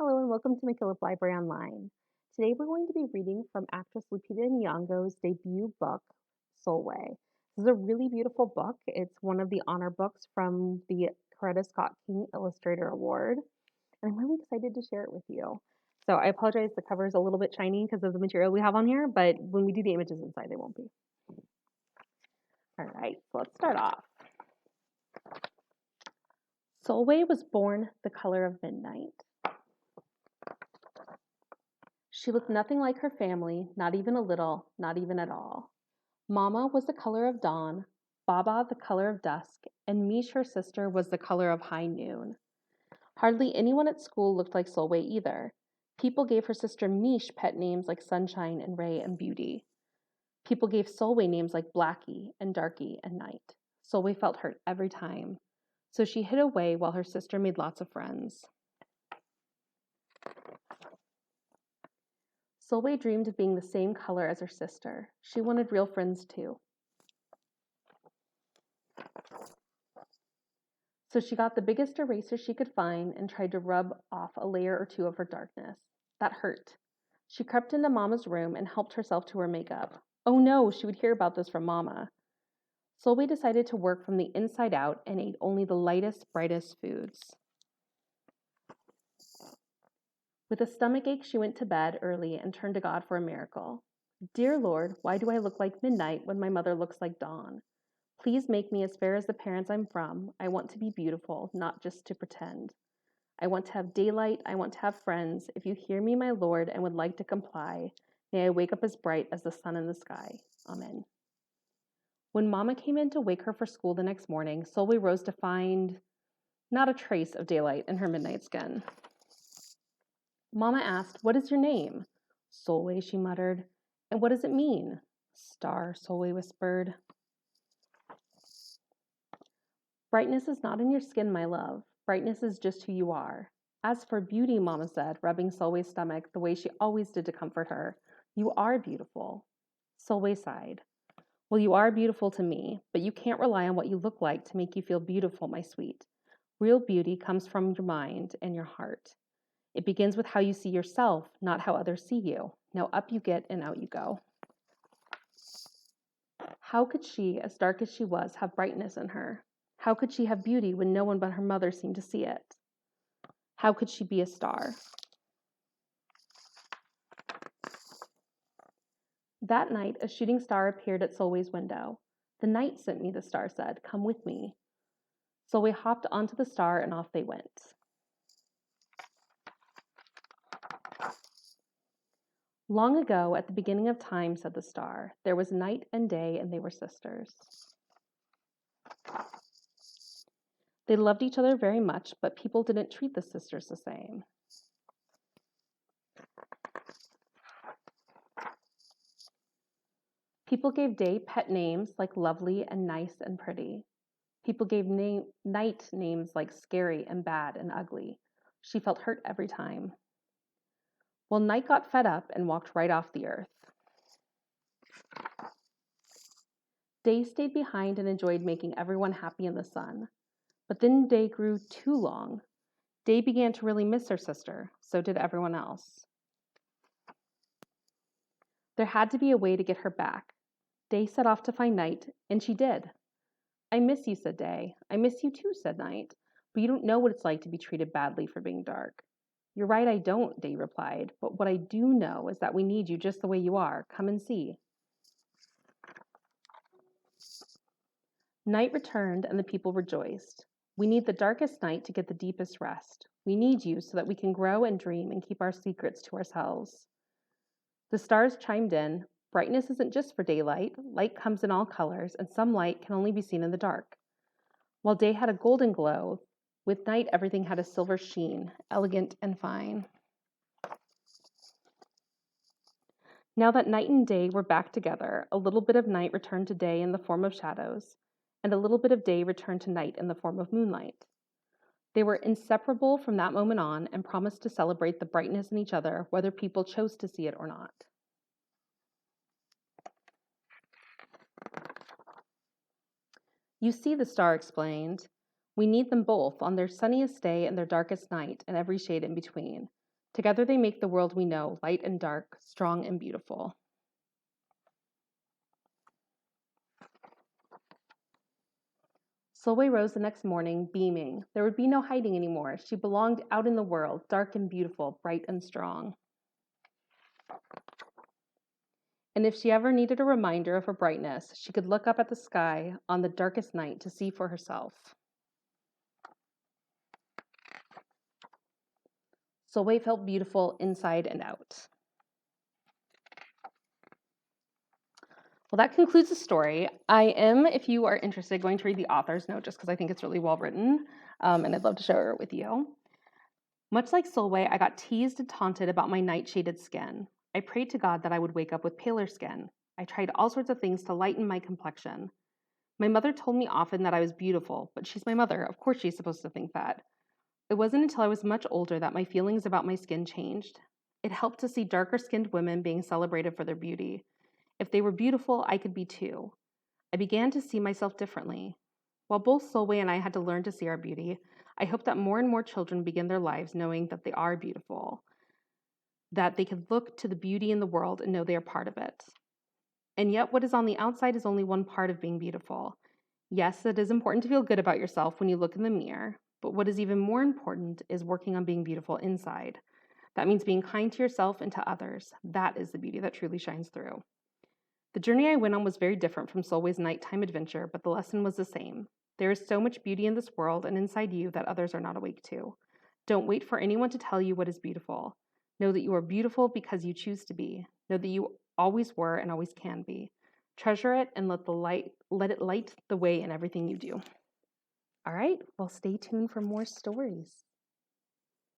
Hello and welcome to McKillop Library Online. Today we're going to be reading from actress Lupita Nyongo's debut book, Sulwe. This is a really beautiful book. It's one of the honor books from the Coretta Scott King Illustrator Award, and I'm really excited to share it with you. So I apologize, the cover is a little bit shiny because of the material we have on here, but when we do the images inside, they won't be. All right, so let's start off. Sulwe was born the color of midnight. She looked nothing like her family, not even a little, not even at all. Mama was the color of dawn, Baba the color of dusk, and Mish, her sister, was the color of high noon. Hardly anyone at school looked like Sulwe either. People gave her sister Mish pet names like Sunshine and Ray and Beauty. People gave Sulwe names like Blackie and Darky and Night. Sulwe felt hurt every time, so she hid away while her sister made lots of friends. Sulwe dreamed of being the same color as her sister. She wanted real friends too. So she got the biggest eraser she could find and tried to rub off a layer or two of her darkness. That hurt. She crept into Mama's room and helped herself to her makeup. Oh no, she would hear about this from Mama. Sulwe decided to work from the inside out and ate only the lightest, brightest foods. With a stomachache, she went to bed early and turned to God for a miracle. Dear Lord, why do I look like midnight when my mother looks like dawn? Please make me as fair as the parents I'm from. I want to be beautiful, not just to pretend. I want to have daylight. I want to have friends. If you hear me, my Lord, and would like to comply, may I wake up as bright as the sun in the sky. Amen. When Mama came in to wake her for school the next morning, Sulwe rose to find not a trace of daylight in her midnight skin. Mama asked, "What is your name?" "Sulwe," she muttered. "And what does it mean?" "Star," Sulwe whispered. Brightness is not in your skin, my love. Brightness is just who you are. As for beauty, Mama said, rubbing Sulwe's stomach the way she always did to comfort her, you are beautiful. Sulwe sighed. Well, you are beautiful to me, but you can't rely on what you look like to make you feel beautiful, my sweet. Real beauty comes from your mind and your heart. It begins with how you see yourself, not how others see you. Now up you get and out you go. How could she, as dark as she was, have brightness in her? How could she have beauty when no one but her mother seemed to see it? How could she be a star? That night, a shooting star appeared at Sulwe's window. The night sent me, the star said. Come with me. Sulwe hopped onto the star and off they went. Long ago, at the beginning of time, said the star, there was night and day, and they were sisters. They loved each other very much, but people didn't treat the sisters the same. People gave day pet names like lovely and nice and pretty. People gave night names like scary and bad and ugly. She felt hurt every time. Well, night got fed up and walked right off the earth. Day stayed behind and enjoyed making everyone happy in the sun. But then day grew too long. Day began to really miss her sister. So did everyone else. There had to be a way to get her back. Day set off to find Night, and she did. I miss you, said Day. I miss you too, said Night. But you don't know what it's like to be treated badly for being dark. You're right, I don't, Day replied. But what I do know is that we need you just the way you are. Come and see. Night returned, and the people rejoiced. We need the darkest night to get the deepest rest. We need you so that we can grow and dream and keep our secrets to ourselves. The stars chimed in. Brightness isn't just for daylight. Light comes in all colors, and some light can only be seen in the dark. While day had a golden glow, with night everything had a silver sheen, elegant and fine. Now that night and day were back together, a little bit of night returned to day in the form of shadows, and a little bit of day returned to night in the form of moonlight. They were inseparable from that moment on and promised to celebrate the brightness in each other, whether people chose to see it or not. You see, the star explained, we need them both on their sunniest day and their darkest night, and every shade in between. Together they make the world we know, light and dark, strong and beautiful. Sulwe rose the next morning, beaming. There would be no hiding anymore. She belonged out in the world, dark and beautiful, bright and strong. And if she ever needed a reminder of her brightness, she could look up at the sky on the darkest night to see for herself. Sulwe felt beautiful inside and out. Well, that concludes the story. I am, if you are interested, going to read the author's note just because I think it's really well written, and I'd love to share it with you. Much like Sulwe, I got teased and taunted about my night-shaded skin. I prayed to God that I would wake up with paler skin. I tried all sorts of things to lighten my complexion. My mother told me often that I was beautiful, but she's my mother. Of course she's supposed to think that. It wasn't until I was much older that my feelings about my skin changed. It helped to see darker-skinned women being celebrated for their beauty. If they were beautiful, I could be too. I began to see myself differently. While both Sulwe and I had to learn to see our beauty, I hope that more and more children begin their lives knowing that they are beautiful, that they can look to the beauty in the world and know they are part of it. And yet, what is on the outside is only one part of being beautiful. Yes, it is important to feel good about yourself when you look in the mirror, but what is even more important is working on being beautiful inside. That means being kind to yourself and to others. That is the beauty that truly shines through. The journey I went on was very different from Sulwe's nighttime adventure, but the lesson was the same. There is so much beauty in this world and inside you that others are not awake to. Don't wait for anyone to tell you what is beautiful. Know that you are beautiful because you choose to be. Know that you always were and always can be. Treasure it and let it light the way in everything you do. All right, well, stay tuned for more stories.